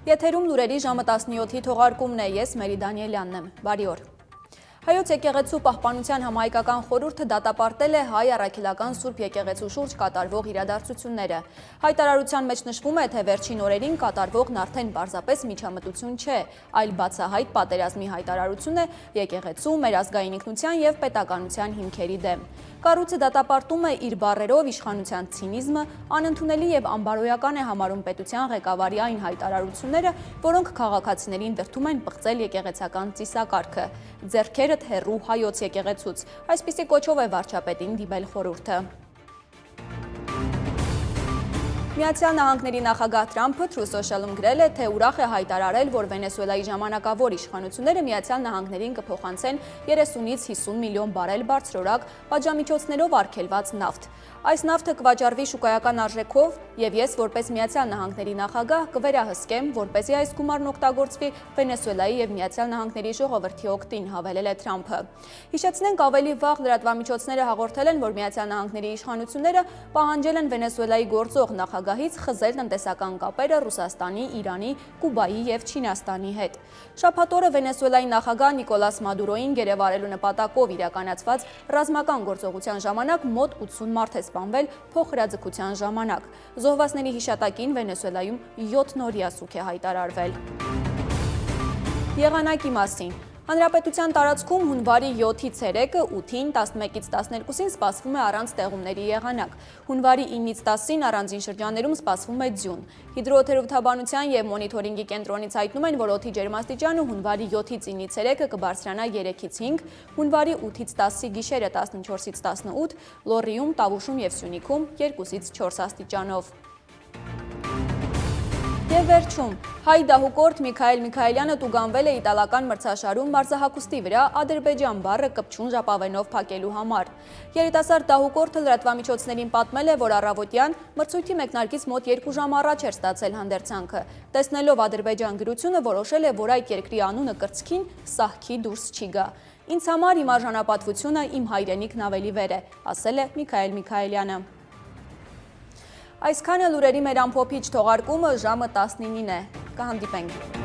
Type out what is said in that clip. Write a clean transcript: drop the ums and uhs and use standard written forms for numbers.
Եթերում լուրերի ժամը 17-ի թողարկումն է, ես Մերի Դանիելյանն եմ, բարի օր։ Հայոց եկեղեցու պահպանության համահայկական խորհուրդը դատապարտել է հայ առաքելական Սուրբ եկեղեցու շուրջ կատարվող իրադարձությունները։ Հայտարարության մեջ նշվում է, թե վերջին օրերին կատարվողն արդեն պարզապես միջամտություն չէ, այլ բացահայտ պատերազմի հայտարարություն է եկեղեցու, մեր ազգային ինքնության և պետականության հիմքերի դեմ։ Կառույցը դատապարտում է իր բառերով իշխանության ցինիզմը, անընդունելի և անբարոյական է համարում պետության ղեկավարի այն հայտարարությունները, որոնք քաղաքացիներին դրդում են պղծել եկեղեցական ծիսակարգը։ Ձեռքերդ հեռու հայոց եկեղեցուց, այսպիսի կոչով է վարչապետին դիմել խորհուրդը։ Միացյալ Նահանգների նախագահ Թրամփը Truth Social-ում գրել է, թե ուրախ է հայտարարել, որ Վենեսուելայի ժամանակավոր իշխանությունները Միացյալ Նահանգներին կփոխանցեն 30-ից 50 միլիոն բարել բարձրորակ պատժամիջոցներով արգելված նավթ։ Այս նավթը կվաճառվի շուկայական արժեքով, և ես որպես Միացյալ Նահանգների նախագահ կվերահսկեմ, որպեսզի այս գումարն օգտագործվի Վենեսուելայի և Միացյալ Նահանգների ժողովրդի օգտին, հավելել է Թրամփը։ Հիշեցնենք, ավելի վաղ լրատվամիջոցները հաղորդել են, որ Միացյալ Նահանգների իշխանությունները պահանջել են Վենեսուելայի գործող նախագահից խզել տնտեսական կապերը Ռուսաստանի, Իրանի, Կուբայի և Չինաստանի հետ։ Շաբաթ օրը Վենեսուելայի նախագահ Նիկոլաս Մադուրոին գերեվարելու նպատակով իրականացված ռազմական գործողության ժամանակ մոտ 80 մարդ է սպանվել փոխհրաձգության ժամանակ։ Զոհվածների հիշատակին Վենեսուելայում 7-օրյա սուգ է հայտարարվել։ Եղանակի մասին։ Հանրապետության տարածքում հունվարի 7-ից 3-ը, 8-ին, 11-ից 12-ին սպասվում է առանց տեղումների եղանակ։ Հունվարի 9-ից 10-ին առանձին շրջաններում սպասվում է ձյուն։ Հիդրոթերապևտաբանության և մոնիթորինգի կենտրոնից հայտնում են, որ օդի ջերմաստիճանը հունվարի 7-ից 9-ից 3-ը կբարձրանա 3-ից 5, հունվարի 8-ից 10-ի գիշերը 14-ից 18, Լոռիում, Տավուշում և Սյունիքում 2-ից 4 աստիճանով։ Եվ վերջում, հայ դահուկորդ Միքայել Միքայելյանը տուգանվել է իտալական մրցաշարում մարզահագուստի վրա Ադրբեջան բառը կպչուն ժապավենով փակելու համար։ Երիտասարդ դահուկորդը լրատվամիջոցներին պատմել է, որ առավոտյան մրցույթի մեկնարկից մոտ 2 ժամ առաջ էր ստացել հանդերձանքը։ Տեսնելով Ադրբեջան գրությունը, որոշել է, որ այդ երկրի անունը կրծքին սահքի դուրս չի գա։ Ինձ համար իմ արժանապատվությունը իմ հայրենիքն ավելի վեր է, ասել է Միքայել Միքայելյանը։ Այսքանը լուրերի մեր ամփոփիչ թողարկումը ժամը 19-ին է։ Կհանդիպենք։